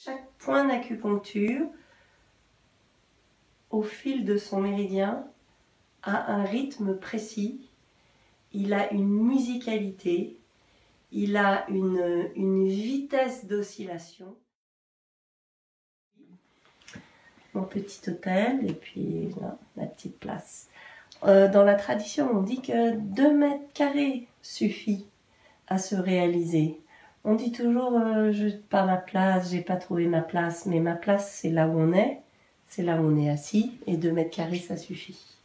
Chaque point d'acupuncture, au fil de son méridien, a un rythme précis, il a une musicalité, il a une vitesse d'oscillation. Mon petit hôtel et puis là, la petite place. Dans la tradition, on dit que 2 mètres carrés suffit à se réaliser. On dit toujours je n'ai pas ma place, j'ai pas trouvé ma place, mais ma place c'est là où on est, c'est là où on est assis, et 2 mètres carrés ça suffit.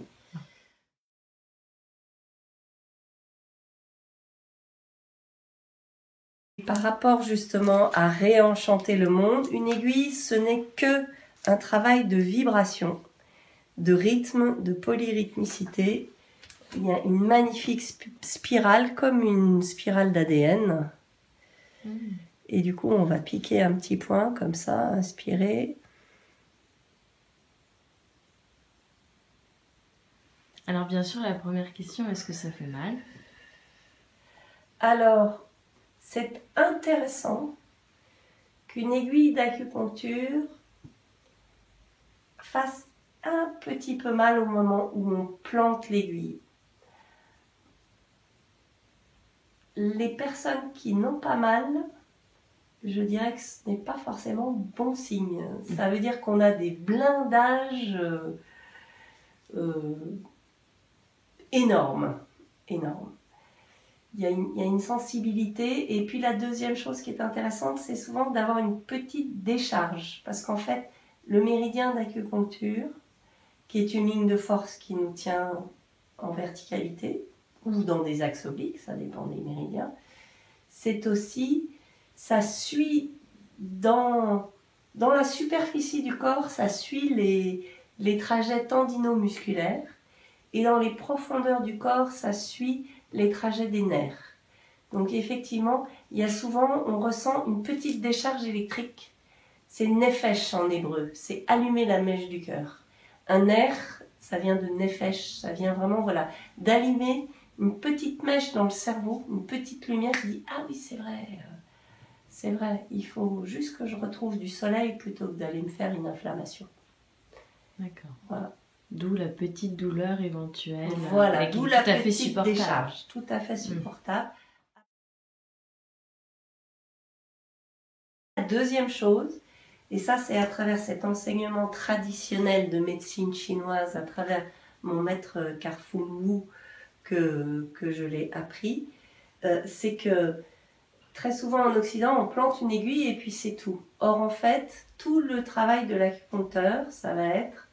Par rapport justement à réenchanter le monde, une aiguille ce n'est que un travail de vibration, de rythme, de polyrythmicité. Il y a une magnifique spirale, comme une spirale d'ADN. Et du coup, on va piquer un petit point comme ça, inspirer. Alors bien sûr, la première question, est-ce que ça fait mal? Alors, c'est intéressant qu'une aiguille d'acupuncture fasse un petit peu mal au moment où on plante l'aiguille. Les personnes qui n'ont pas mal, je dirais que ce n'est pas forcément bon signe. Ça veut dire qu'on a des blindages énormes. Il y a une sensibilité. Et puis la deuxième chose qui est intéressante, c'est souvent d'avoir une petite décharge. Parce qu'en fait, le méridien d'acupuncture, qui est une ligne de force qui nous tient en verticalité, ou dans des axes obliques, ça dépend des méridiens, c'est aussi, ça suit dans la superficie du corps, ça suit les trajets tendino-musculaires, et dans les profondeurs du corps, ça suit les trajets des nerfs. Donc effectivement, il y a souvent, on ressent une petite décharge électrique. C'est nefesh en hébreu, c'est allumer la mèche du cœur. Un nerf, ça vient de nefesh, ça vient vraiment voilà, d'allumer une petite mèche dans le cerveau, une petite lumière qui dit « Ah oui, c'est vrai, il faut juste que je retrouve du soleil plutôt que d'aller me faire une inflammation. » D'accord. Voilà. D'où la petite douleur éventuelle. Voilà, d'où la petite supportable. décharge, tout à fait supportable. La deuxième chose, et ça c'est à travers cet enseignement traditionnel de médecine chinoise, à travers mon maître Carfung Wu que je l'ai appris, c'est que très souvent en Occident on plante une aiguille et puis c'est tout. Or en fait, tout le travail de l'acupuncteur, ça va être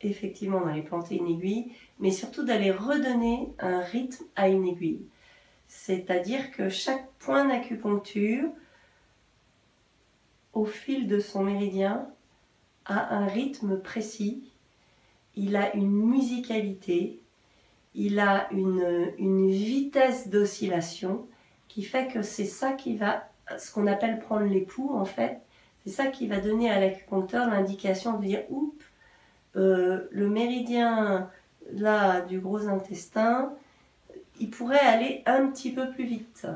effectivement d'aller planter une aiguille, mais surtout d'aller redonner un rythme à une aiguille. C'est-à-dire que chaque point d'acupuncture, au fil de son méridien, a un rythme précis, il a une musicalité, il a une vitesse d'oscillation qui fait que c'est ça qui va, ce qu'on appelle prendre les pouls en fait, c'est ça qui va donner à l'acupuncteur l'indication de dire « Oups, le méridien là du gros intestin, il pourrait aller un petit peu plus vite. »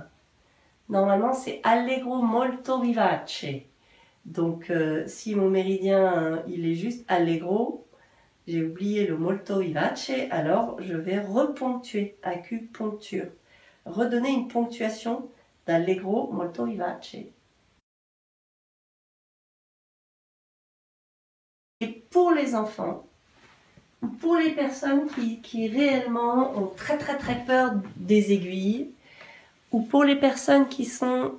Normalement c'est « allegro molto vivace ». Donc si mon méridien il est juste allegro, j'ai oublié le molto vivace, alors je vais reponctuer, acupuncture. Redonner une ponctuation d'allegro molto vivace. Et pour les enfants, pour les personnes qui réellement ont très peur des aiguilles, ou pour les personnes qui sont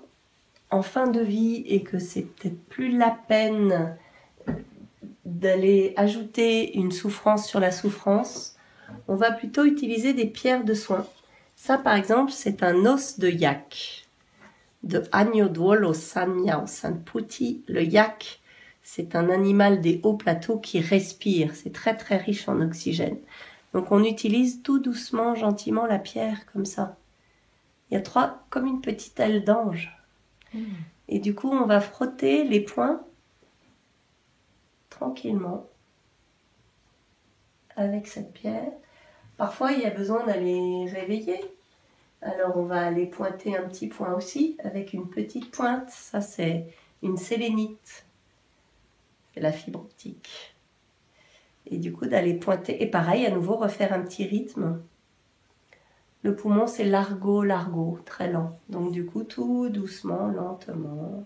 en fin de vie et que c'est peut-être plus la peine d'aller ajouter une souffrance sur la souffrance, on va plutôt utiliser des pierres de soin. Ça, par exemple, c'est un os de yak, de Agno Duolo San Miao San Puti. Le yak, c'est un animal des hauts plateaux qui respire. C'est très riche en oxygène. Donc on utilise tout doucement, gentiment la pierre, comme ça. Il y a comme une petite aile d'ange. Et du coup, on va frotter les points tranquillement avec cette pierre. Parfois, il y a besoin d'aller réveiller. Alors, on va aller pointer un petit point aussi avec une petite pointe. Ça, c'est une sélénite. la fibre optique. Et du coup, d'aller pointer. Et pareil, à nouveau, refaire un petit rythme. Le poumon, c'est largo, largo, très lent. Donc du coup, tout doucement, lentement.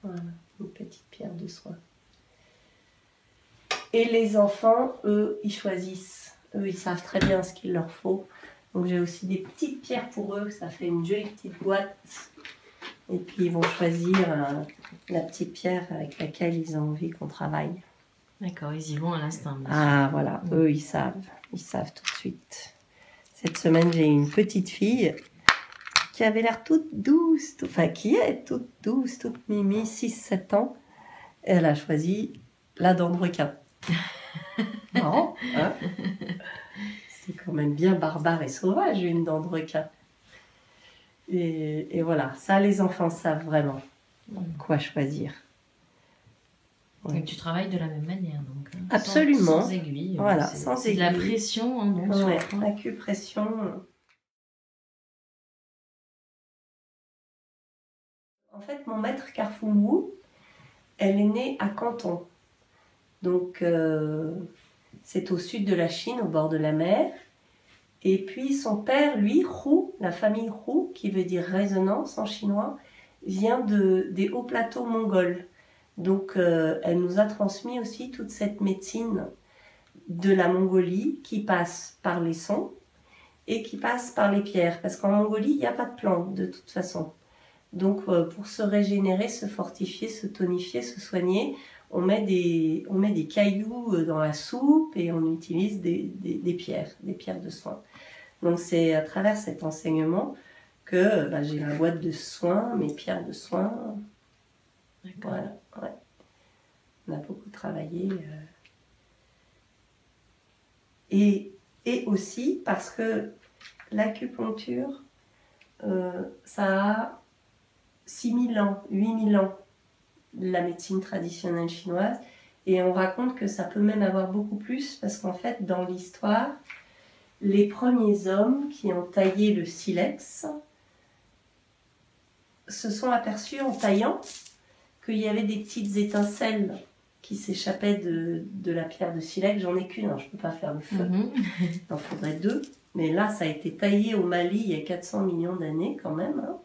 Voilà, une petite pierre de soin. Et les enfants, eux, ils choisissent. Eux, ils savent très bien ce qu'il leur faut. Donc j'ai aussi des petites pierres pour eux. Ça fait une jolie petite boîte. Et puis ils vont choisir la petite pierre avec laquelle ils ont envie qu'on travaille. D'accord, ils y vont à l'instinct. Ah voilà, eux, ils savent tout de suite. Cette semaine, j'ai une petite fille qui avait l'air toute douce, qui est toute douce, toute mimi, 6-7 ans. Et elle a choisi la dent de requin. Marrant, hein? C'est quand même bien barbare et sauvage, une dent de requin. Et voilà, ça, les enfants savent vraiment quoi choisir. Ouais. Et tu travailles de la même manière, donc. Hein, absolument. Sans aiguille. Voilà, c'est de la pression, hein, donc. Ouais, acupression. En fait, mon maître Carfou, elle est née à Canton. Donc, c'est au sud de la Chine, au bord de la mer. Et puis, son père, lui, Hu, la famille Hu, qui veut dire résonance en chinois, vient des hauts plateaux mongols. Donc, elle nous a transmis aussi toute cette médecine de la Mongolie qui passe par les sons et qui passe par les pierres. Parce qu'en Mongolie, il n'y a pas de plantes, de toute façon. Donc, pour se régénérer, se fortifier, se tonifier, se soigner, on met des cailloux dans la soupe et on utilise des pierres de soins. Donc, c'est à travers cet enseignement que j'ai ma boîte de soins, mes pierres de soins. Voilà, ouais. On a beaucoup travaillé. Et aussi parce que l'acupuncture, ça a 6000 ans, 8000 ans, la médecine traditionnelle chinoise. Et on raconte que ça peut même avoir beaucoup plus parce qu'en fait, dans l'histoire, les premiers hommes qui ont taillé le silex se sont aperçus en taillant qu'il y avait des petites étincelles qui s'échappaient de la pierre de silex. J'en ai qu'une, hein, je ne peux pas faire le feu. Il en faudrait 2. Mais là, ça a été taillé au Mali il y a 400 millions d'années quand même. Hein.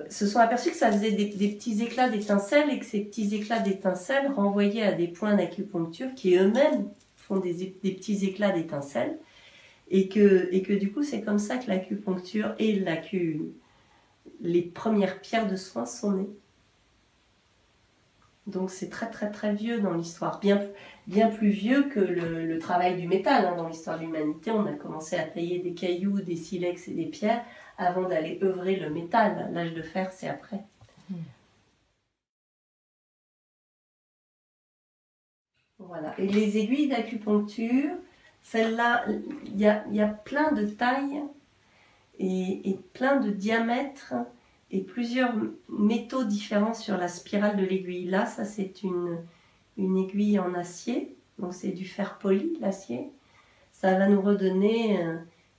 Se sont aperçus que ça faisait des petits éclats d'étincelles et que ces petits éclats d'étincelles renvoyaient à des points d'acupuncture qui eux-mêmes font des petits éclats d'étincelles et que du coup c'est comme ça que l'acupuncture et les premières pierres de soins sont nées. Donc c'est très très très vieux dans l'histoire, bien plus vieux que le travail du métal. Hein. Dans l'histoire de l'humanité, on a commencé à tailler des cailloux, des silex et des pierres avant d'aller œuvrer le métal. L'âge de fer, c'est après. Voilà. Et les aiguilles d'acupuncture, celles-là, il y a plein de tailles et plein de diamètres et plusieurs métaux différents sur la spirale de l'aiguille. Là, ça c'est une aiguille en acier, donc c'est du fer poli, l'acier. Ça va nous redonner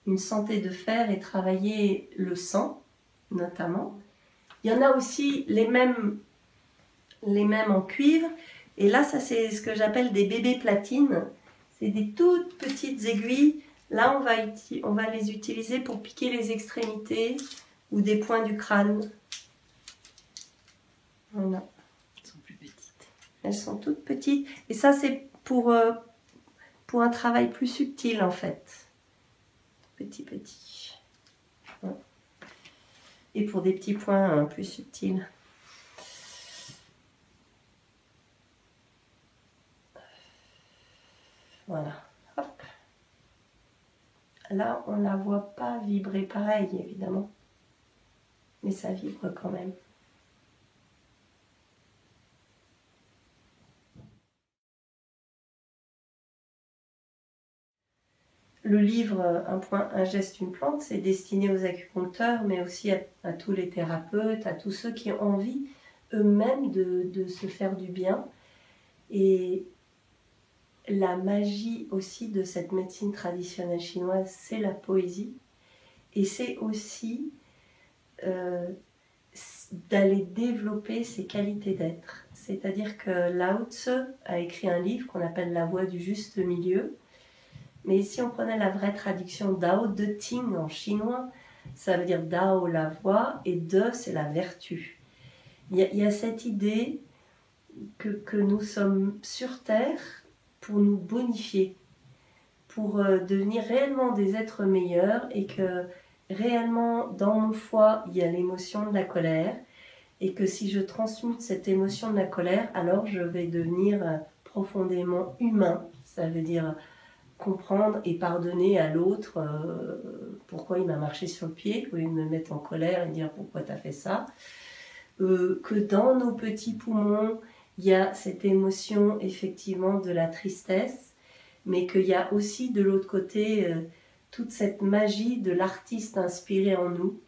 une santé de fer et travailler le sang, notamment. Il y en a aussi les mêmes en cuivre. Et là, ça c'est ce que j'appelle des bébés platines. C'est des toutes petites aiguilles. Là, on va les utiliser pour piquer les extrémités ou des points du crâne. Voilà. Elles sont plus petites. Elles sont toutes petites. Et ça, c'est pour un travail plus subtil, en fait. Petit. Ouais. Et pour des petits points plus subtils. Voilà. Hop. Là, on ne la voit pas vibrer pareil, évidemment. Mais ça vibre quand même. Le livre Un point, un geste, une plante, c'est destiné aux acupuncteurs, mais aussi à tous les thérapeutes, à tous ceux qui ont envie eux-mêmes de se faire du bien. Et la magie aussi de cette médecine traditionnelle chinoise, c'est la poésie. Et c'est aussi d'aller développer ses qualités d'être. C'est-à-dire que Lao Tzu a écrit un livre qu'on appelle La Voie du juste milieu. Mais si on prenait la vraie traduction Dao de Ting en chinois, ça veut dire Dao la voie et De c'est la vertu. Il y a cette idée que nous sommes sur Terre pour nous bonifier, pour devenir réellement des êtres meilleurs et que réellement dans mon foie il y a l'émotion de la colère et que si je transmute cette émotion de la colère, alors je vais devenir profondément humain. Ça veut dire comprendre et pardonner à l'autre pourquoi il m'a marché sur le pied, au lieu de me mettre en colère et dire pourquoi tu as fait ça. Que dans nos petits poumons, il y a cette émotion effectivement de la tristesse, mais qu'il y a aussi de l'autre côté toute cette magie de l'artiste inspiré en nous.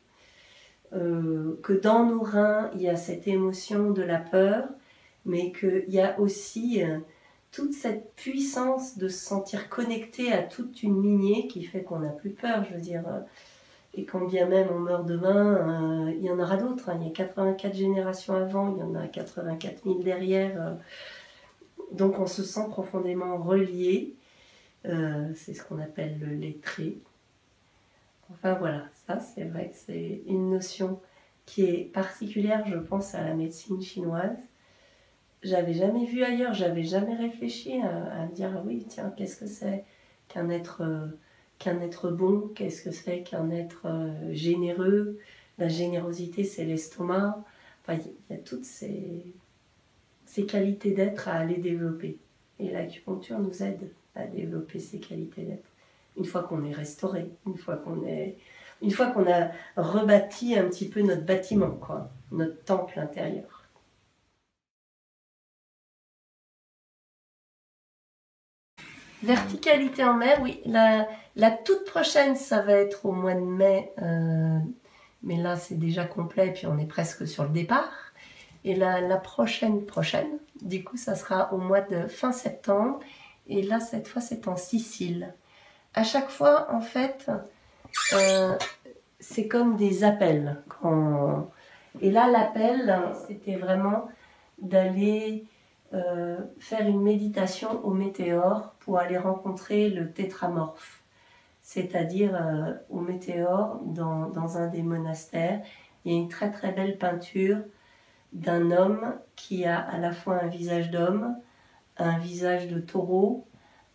Que dans nos reins, il y a cette émotion de la peur, mais qu'il y a aussi toute cette puissance de se sentir connecté à toute une lignée qui fait qu'on n'a plus peur, je veux dire. Et quand bien même on meurt demain, il y en aura d'autres. Hein. Il y a 84 générations avant, il y en a 84 000 derrière. Donc on se sent profondément relié. C'est ce qu'on appelle le lettré. Enfin voilà, ça c'est vrai que c'est une notion qui est particulière, je pense, à la médecine chinoise. J'avais jamais vu ailleurs, j'avais jamais réfléchi à me dire, ah oui, tiens, qu'est-ce que c'est qu'un être bon, qu'est-ce que c'est qu'un être généreux. La générosité, c'est l'estomac. Enfin, il y a toutes ces qualités d'être à aller développer. Et l'acupuncture nous aide à développer ces qualités d'être. Une fois qu'on est restauré, une fois qu'on a rebâti un petit peu notre bâtiment, quoi, notre temple intérieur. Verticalité en mer, oui. La toute prochaine, ça va être au mois de mai, mais là c'est déjà complet, puis on est presque sur le départ. Et la prochaine, du coup, ça sera au mois de fin septembre. Et là, cette fois, c'est en Sicile. À chaque fois, en fait, c'est comme des appels. Et là, l'appel, c'était vraiment d'aller faire une méditation au météore pour aller rencontrer le tétramorphe. C'est-à-dire au météore, dans un des monastères, il y a une très très belle peinture d'un homme qui a à la fois un visage d'homme, un visage de taureau,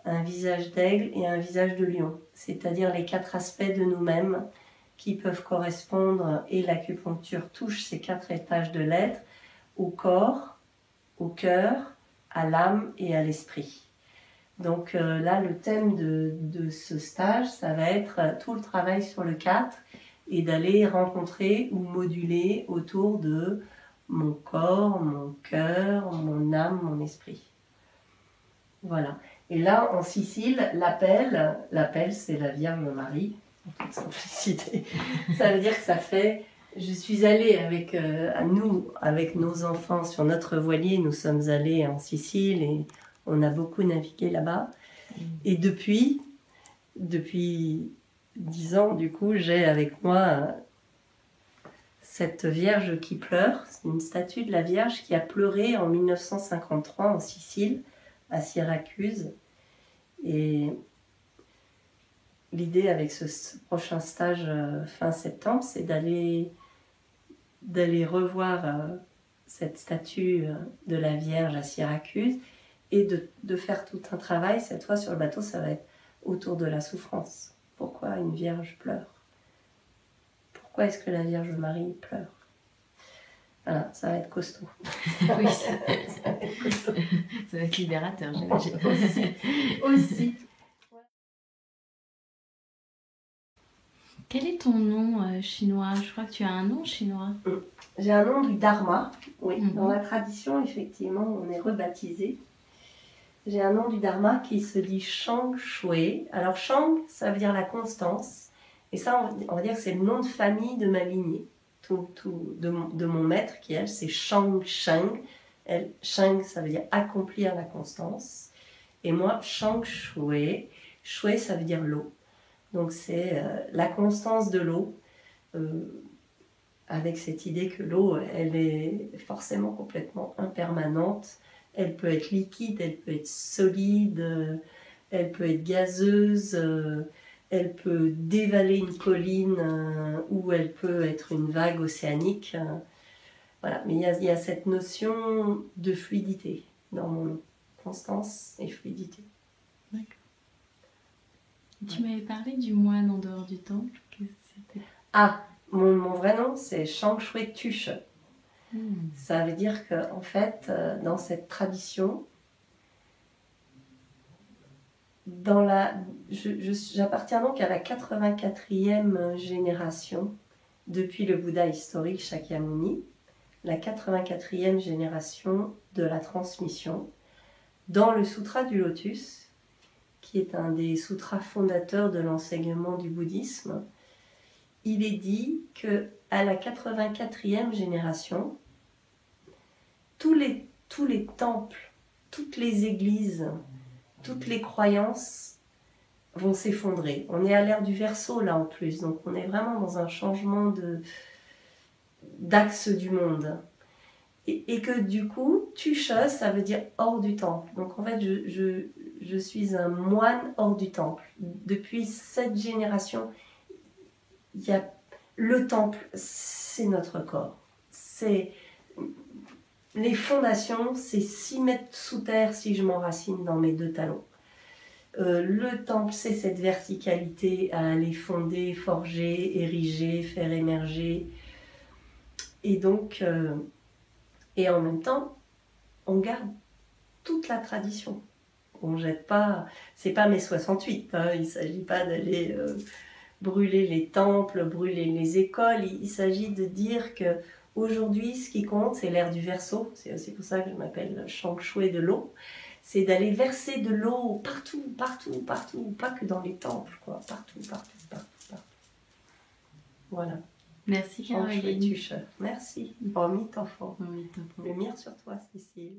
un visage d'aigle et un visage de lion. C'est-à-dire les 4 aspects de nous-mêmes qui peuvent correspondre, et l'acupuncture touche ces 4 étages de l'être, au corps, au cœur, à l'âme et à l'esprit. Donc là, le thème de ce stage, ça va être tout le travail sur le 4 et d'aller rencontrer ou moduler autour de mon corps, mon cœur, mon âme, mon esprit. Voilà. Et là, en Sicile, l'appel, c'est la Vierge Marie, en toute simplicité. Ça veut dire que ça fait... Je suis allée avec nos enfants sur notre voilier, nous sommes allés en Sicile et on a beaucoup navigué là-bas. Et depuis 10 ans, du coup, j'ai avec moi cette Vierge qui pleure. C'est une statue de la Vierge qui a pleuré en 1953 en Sicile, à Syracuse. Et l'idée avec ce prochain stage fin septembre, c'est d'aller revoir cette statue de la Vierge à Syracuse et de faire tout un travail. Cette fois sur le bateau, ça va être autour de la souffrance. Pourquoi une Vierge pleure? Pourquoi est-ce que la Vierge Marie pleure? Voilà, ça va être costaud. Oui, ça va être costaud. Ça va être libérateur, j'imagine. Aussi. Quel est ton nom chinois? Je crois que tu as un nom chinois. J'ai un nom du Dharma, oui. Mhm. Dans la tradition, effectivement, on est rebaptisé. J'ai un nom du Dharma qui se dit Shang Shui. Alors Shang, ça veut dire la constance. Et ça, on va dire que c'est le nom de famille de ma lignée. De mon maître, qui elle, c'est Shang Sheng. Sheng, ça veut dire accomplir la constance. Et moi, Shang Shui. Shui, ça veut dire l'eau. Donc c'est la constance de l'eau. avec cette idée que l'eau, elle est forcément complètement impermanente. Elle peut être liquide, elle peut être solide, elle peut être gazeuse, elle peut dévaler une colline ou elle peut être une vague océanique. Voilà, mais il y a cette notion de fluidité dans mon nom. Constance et fluidité. D'accord. Tu m'avais parlé du moine en dehors du temple. Ah, mon vrai nom, c'est Shang Shui Tuche. Ça veut dire que, en fait, dans cette tradition, j'appartiens donc à la 84e génération depuis le Bouddha historique Shakyamuni, la 84e génération de la transmission dans le Sutra du Lotus, qui est un des sutras fondateurs de l'enseignement du bouddhisme. Il est dit que à la 84e génération, tous les temples, toutes les églises, toutes les croyances vont s'effondrer. On est à l'ère du Verseau là en plus, donc on est vraiment dans un changement d'axe du monde. Et que du coup, Tuche, ça veut dire hors du temple. Donc en fait, je suis un moine hors du temple. Depuis cette génération, il y a le temple, c'est notre corps. C'est les fondations, c'est 6 mètres sous terre si je m'enracine dans mes 2 talons. Le temple, c'est cette verticalité à aller fonder, forger, ériger, faire émerger. Et donc, et en même temps, on garde toute la tradition. On jette pas, c'est pas mai 68, hein, il ne s'agit pas d'aller brûler les temples, brûler les écoles. Il s'agit de dire que aujourd'hui, ce qui compte, c'est l'ère du Verseau. C'est aussi pour ça que je m'appelle Shang Shui de l'eau. C'est d'aller verser de l'eau partout, partout, partout, pas que dans les temples, quoi. Partout, partout, partout, partout. Voilà. Merci Caroline. Merci. Bon, mi t'enfant. Oui, Lumière sur toi, Cécile.